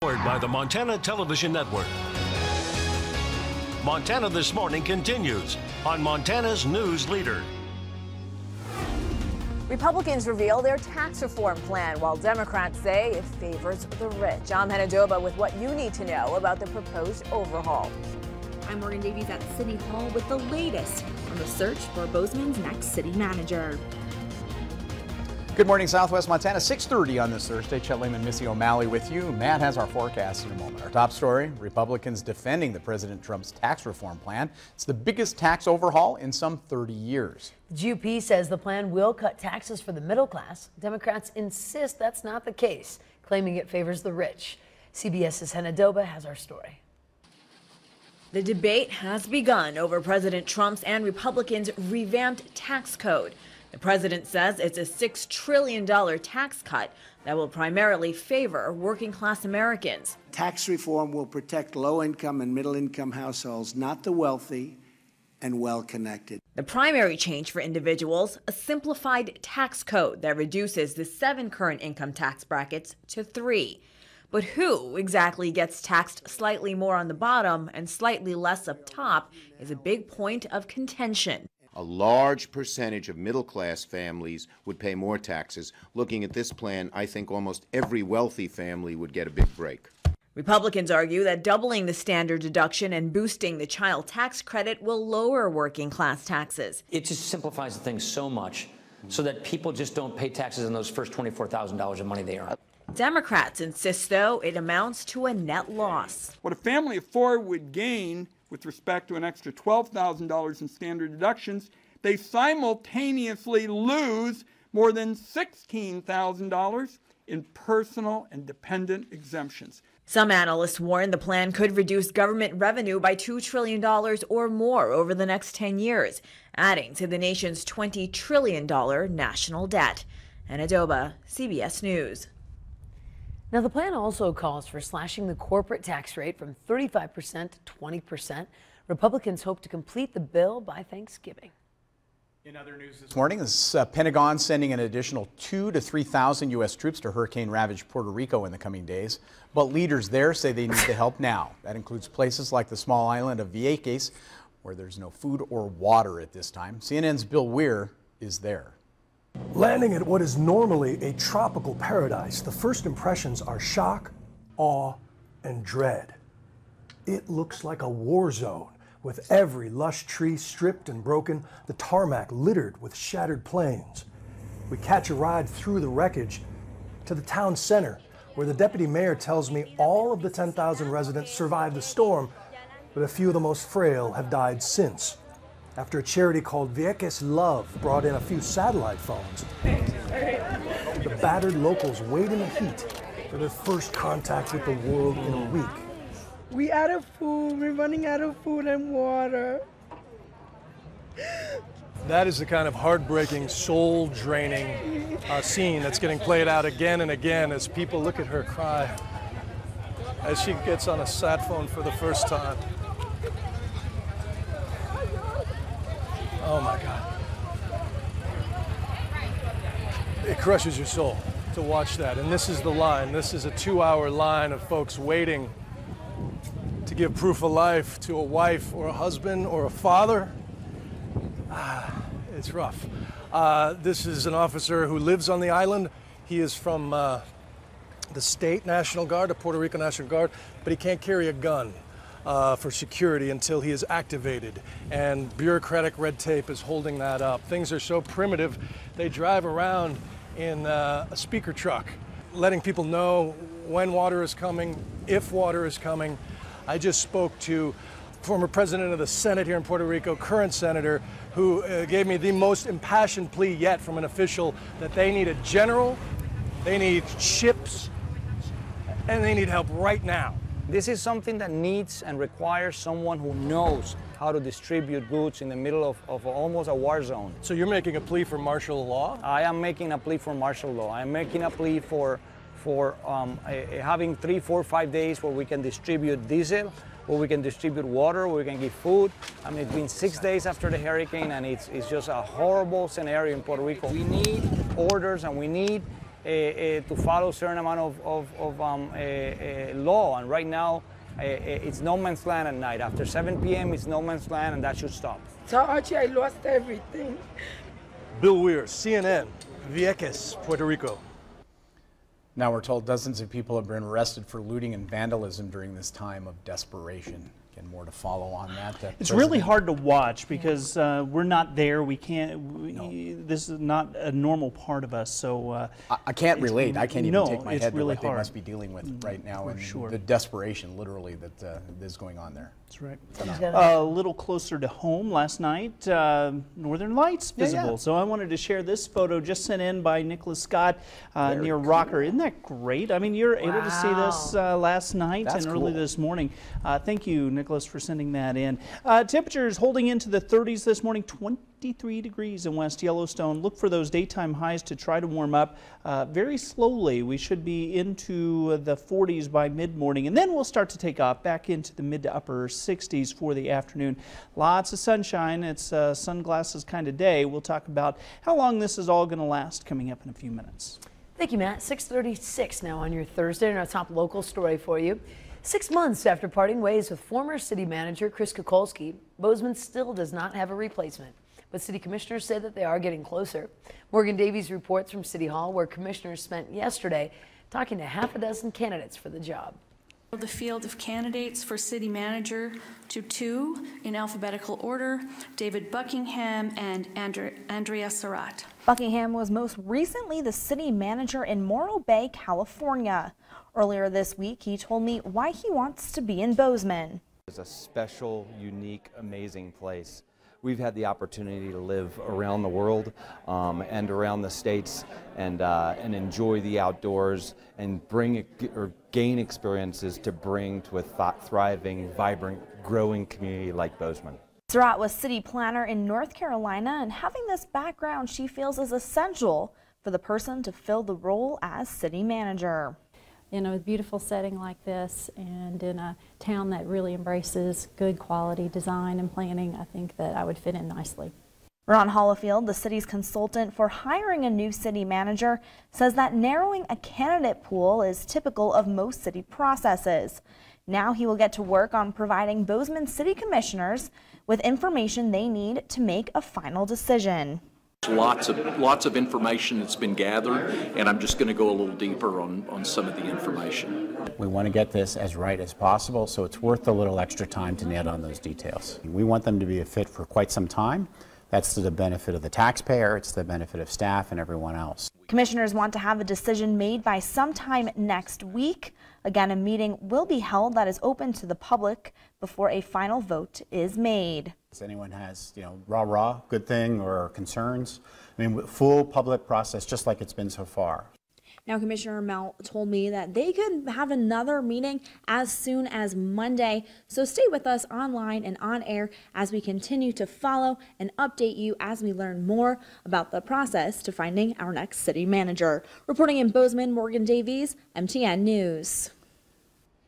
Powered by the Montana Television Network. Montana This Morning continues on Montana's News Leader. Republicans reveal their tax reform plan, while Democrats say it favors the rich. I'm Hennadoba with what you need to know about the proposed overhaul. I'm Morgan Davies at City Hall with the latest on the search for Bozeman's next city manager. Good morning, Southwest Montana. 6:30 on this Thursday. Chet Lehman, Missy O'Malley with you. Matt has our forecast in a moment. Our top story, Republicans defending the President Trump's tax reform plan. It's the biggest tax overhaul in some 30 years. The GOP says the plan will cut taxes for the middle class. Democrats insist that's not the case, claiming it favors the rich. CBS's Hennadoba has our story. The debate has begun over President Trump's and Republicans' revamped tax code. The president says it's a $6 trillion tax cut that will primarily favor working-class Americans. Tax reform will protect low-income and middle-income households, not the wealthy and well-connected. The primary change for individuals, a simplified tax code that reduces the 7 current income tax brackets to 3. But who exactly gets taxed slightly more on the bottom and slightly less up top is a big point of contention. A large percentage of middle-class families would pay more taxes. Looking at this plan, I think almost every wealthy family would get a big break. Republicans argue that doubling the standard deduction and boosting the child tax credit will lower working-class taxes. It just simplifies the thing so much so that people just don't pay taxes on those first $24,000 of money they earn. Democrats insist, though, it amounts to a net loss. What a family of 4 would gain with respect to an extra $12,000 in standard deductions, they simultaneously lose more than $16,000 in personal and dependent exemptions. Some analysts warn the plan could reduce government revenue by $2 trillion or more over the next 10 years, adding to the nation's $20 trillion national debt. Hennadoba, CBS News. Now, the plan also calls for slashing the corporate tax rate from 35% to 20%. Republicans hope to complete the bill by Thanksgiving. In other news this morning, the Pentagon sending an additional 2,000 to 3,000 U.S. troops to hurricane-ravaged Puerto Rico in the coming days. But leaders there say they need the help now. That includes places like the small island of Vieques, where there's no food or water at this time. CNN's Bill Weir is there. Landing at what is normally a tropical paradise, the first impressions are shock, awe, and dread. It looks like a war zone, with every lush tree stripped and broken, the tarmac littered with shattered planes. We catch a ride through the wreckage to the town center, where the deputy mayor tells me all of the 10,000 residents survived the storm, but a few of the most frail have died since. After a charity called Vieques Love brought in a few satellite phones, the battered locals wait in the heat for their first contact with the world in a week. We out of food, we're running out of food and water. That is the kind of heartbreaking, soul-draining scene that's getting played out again and again as people look at her cry as she gets on a sat phone for the first time. Oh my God. It crushes your soul to watch that. And this is the line. This is a 2-hour line of folks waiting to give proof of life to a wife or a husband or a father. It's rough. This is an officer who lives on the island. He is from the state National Guard, the Puerto Rico National Guard, but he can't carry a gun for security until he is activated. And bureaucratic red tape is holding that up. Things are so primitive, they drive around in a speaker truck, letting people know when water is coming, if water is coming. I just spoke to former president of the Senate here in Puerto Rico, current senator, who gave me the most impassioned plea yet from an official that they need a general, they need ships, and they need help right now. This is something that needs and requires someone who knows how to distribute goods in the middle of almost a war zone. So you're making a plea for martial law? I am making a plea for martial law. I'm making a plea for having 3, 4, 5 days where we can distribute diesel, where we can distribute water, where we can give food. I mean, it's been 6 days after the hurricane, and it's just a horrible scenario in Puerto Rico. We need orders, and we need to follow a certain amount of law, and right now it's no man's land at night. After 7 p.m. it's no man's land, and that should stop. So actually I lost everything. Bill Weir, CNN, Vieques, Puerto Rico. Now we're told dozens of people have been arrested for looting and vandalism during this time of desperation. Again, more to follow on that. It's really hard to watch because we're not there. We can't. This is not a normal part of us. So I can't relate. I can't even take my head to what they hard. must be dealing with right now, and sure. the desperation, literally, that is going on there. That's right. A little closer to home last night, Northern Lights visible. Yeah. So I wanted to share this photo just sent in by Nicholas Scott near Rocker. Isn't that great? I mean, you're able to see this last night and early this morning. Thank you, Nicholas, for sending that in. Temperatures holding into the 30s this morning, 23 degrees in West Yellowstone. Look for those daytime highs to try to warm up very slowly. We should be into the 40s by mid-morning, and then we'll start to take off back into the mid to upper 60s for the afternoon. Lots of sunshine. It's a sunglasses kind of day. We'll talk about how long this is all going to last coming up in a few minutes. Thank you, Matt. 6:36 now on your Thursday, and our top local story for you. 6 months after parting ways with former city manager Chris Kukolski, Bozeman still does not have a replacement. But city commissioners say that they are getting closer. Morgan Davies reports from City Hall, where commissioners spent yesterday talking to half a dozen candidates for the job. The field of candidates for city manager to 2 in alphabetical order: David Buckingham and Andrea Surratt. Buckingham was most recently the city manager in Morro Bay, California. Earlier this week, he told me why he wants to be in Bozeman. It's a special, unique, amazing place. We've had the opportunity to live around the world and around the states and enjoy the outdoors and gain experiences to bring to a thriving, vibrant, growing community like Bozeman. Surratt was city planner in North Carolina, and having this background she feels is essential for the person to fill the role as city manager. In a beautiful setting like this and in a town that really embraces good quality design and planning, I think that I would fit in nicely. Ron Hollifield, the city's consultant for hiring a new city manager, says that narrowing a candidate pool is typical of most city processes. Now he will get to work on providing Bozeman city commissioners with information they need to make a final decision. Lots of information that's been gathered, and I'm just going to go a little deeper on some of the information. We want to get this as right as possible, so it's worth a little extra time to nail down those details. We want them to be a fit for quite some time. That's to the benefit of the taxpayer, it's the benefit of staff and everyone else. Commissioners want to have a decision made by sometime next week. Again, a meeting will be held that is open to the public before a final vote is made. If anyone has, rah-rah, good thing, or concerns, full public process, just like it's been so far. Now, Commissioner Mel told me that they could have another meeting as soon as Monday, so stay with us online and on air as we continue to follow and update you as we learn more about the process to finding our next city manager. Reporting in Bozeman, Morgan Davies, MTN News.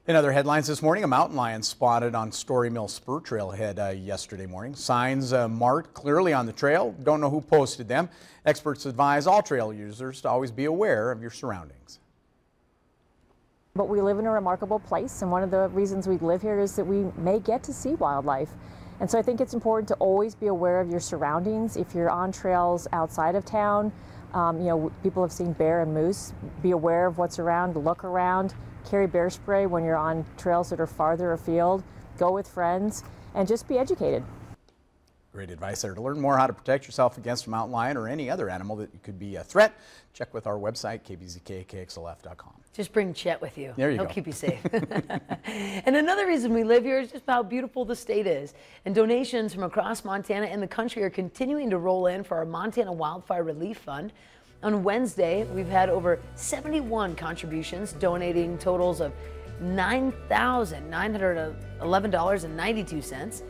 In other headlines this morning, a mountain lion spotted on Story Mill Spur Trailhead yesterday morning. Signs marked clearly on the trail. Don't know who posted them. Experts advise all trail users to always be aware of your surroundings. But we live in a remarkable place, and one of the reasons we live here is that we may get to see wildlife. And so I think it's important to always be aware of your surroundings. If you're on trails outside of town, people have seen bear and moose. Be aware of what's around, look around. Carry bear spray when you're on trails that are farther afield. Go with friends and just be educated. Great advice there. To learn more how to protect yourself against a mountain lion or any other animal that could be a threat, check with our website, kbzk.kxlf.com. Just bring Chet with you. There you go. He'll keep you safe. And another reason we live here is just how beautiful the state is. And donations from across Montana and the country are continuing to roll in for our Montana Wildfire Relief Fund. On Wednesday, we've had over 71 contributions, donating totals of $9,911.92.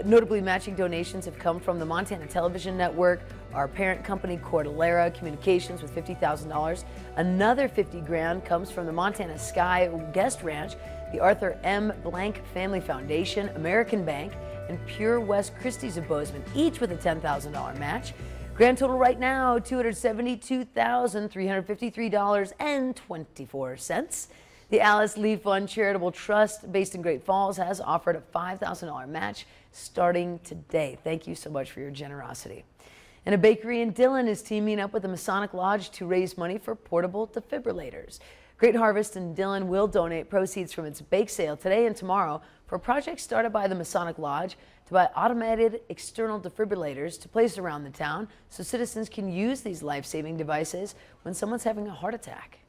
Notably, matching donations have come from the Montana Television Network, our parent company Cordillera Communications with $50,000. Another $50 grand comes from the Montana Sky Guest Ranch, the Arthur M. Blank Family Foundation, American Bank, and Pure West Christie's of Bozeman, each with a $10,000 match. Grand total right now, $272,353.24. The Alice Lee Fund Charitable Trust, based in Great Falls, has offered a $5,000 match starting today. Thank you so much for your generosity. And a bakery in Dillon is teaming up with the Masonic Lodge to raise money for portable defibrillators. Great Harvest in Dillon will donate proceeds from its bake sale today and tomorrow for a project started by the Masonic Lodge to buy automated external defibrillators to place around the town so citizens can use these life-saving devices when someone's having a heart attack.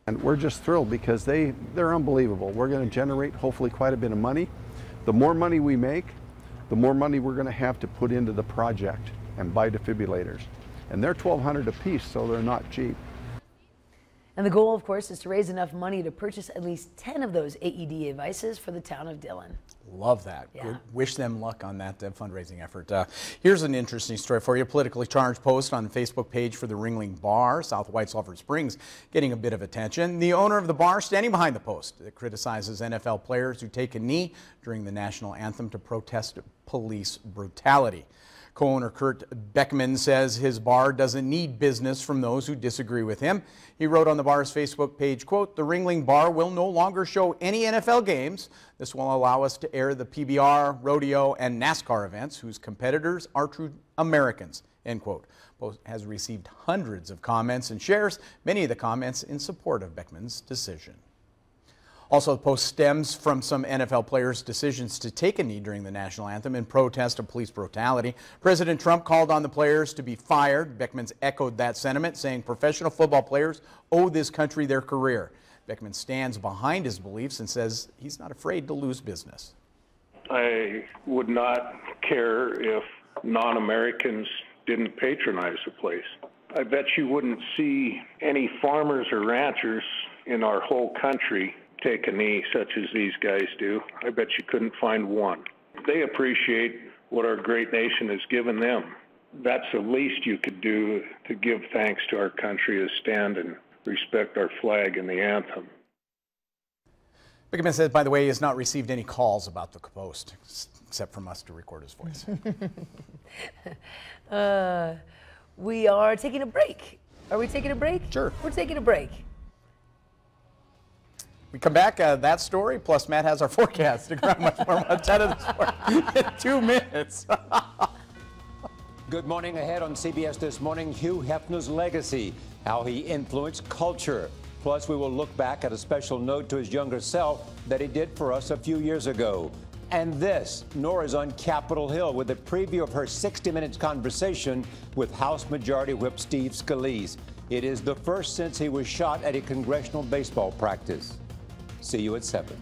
And we're just thrilled because they're unbelievable. We're going to generate hopefully quite a bit of money. The more money we make, the more money we're going to have to put into the project and buy defibrillators. And they're $1,200 a piece, so they're not cheap. And the goal, of course, is to raise enough money to purchase at least 10 of those AED devices for the town of Dillon. Love that. Yeah. Good. Wish them luck on that fundraising effort. Here's an interesting story for you. A politically charged post on the Facebook page for the Ringling Bar, South White Sulphur Springs, getting a bit of attention. The owner of the bar standing behind the post that criticizes NFL players who take a knee during the national anthem to protest police brutality. Co-owner Kurt Beckman says his bar doesn't need business from those who disagree with him. He wrote on the bar's Facebook page, quote, "The Ringling Bar will no longer show any NFL games. This will allow us to air the PBR, rodeo, and NASCAR events whose competitors are true Americans," end quote. Post has received hundreds of comments and shares, many of the comments in support of Beckman's decision. Also, the post stems from some NFL players' decisions to take a knee during the national anthem in protest of police brutality. President Trump called on the players to be fired. Beckman's echoed that sentiment, saying professional football players owe this country their career. Beckman stands behind his beliefs and says he's not afraid to lose business. I would not care if non-Americans didn't patronize the place. I bet you wouldn't see any farmers or ranchers in our whole country take a knee such as these guys do. I bet you couldn't find one. They appreciate what our great nation has given them. That's the least you could do to give thanks to our country, is stand and respect our flag and the anthem. Beckman says, by the way, he has not received any calls about the post, except from us to record his voice. We are taking a break. Are we taking a break? Sure. We're taking a break. We come back, that story, plus Matt has our forecast. To grab much more Montana this morning in 2 minutes. Good morning. Ahead on CBS This Morning, Hugh Hefner's legacy, how he influenced culture. Plus, we will look back at a special note to his younger self that he did for us a few years ago. And this, Nora's on Capitol Hill with a preview of her 60 Minutes conversation with House Majority Whip Steve Scalise. It is the first since he was shot at a congressional baseball practice. See you at 7.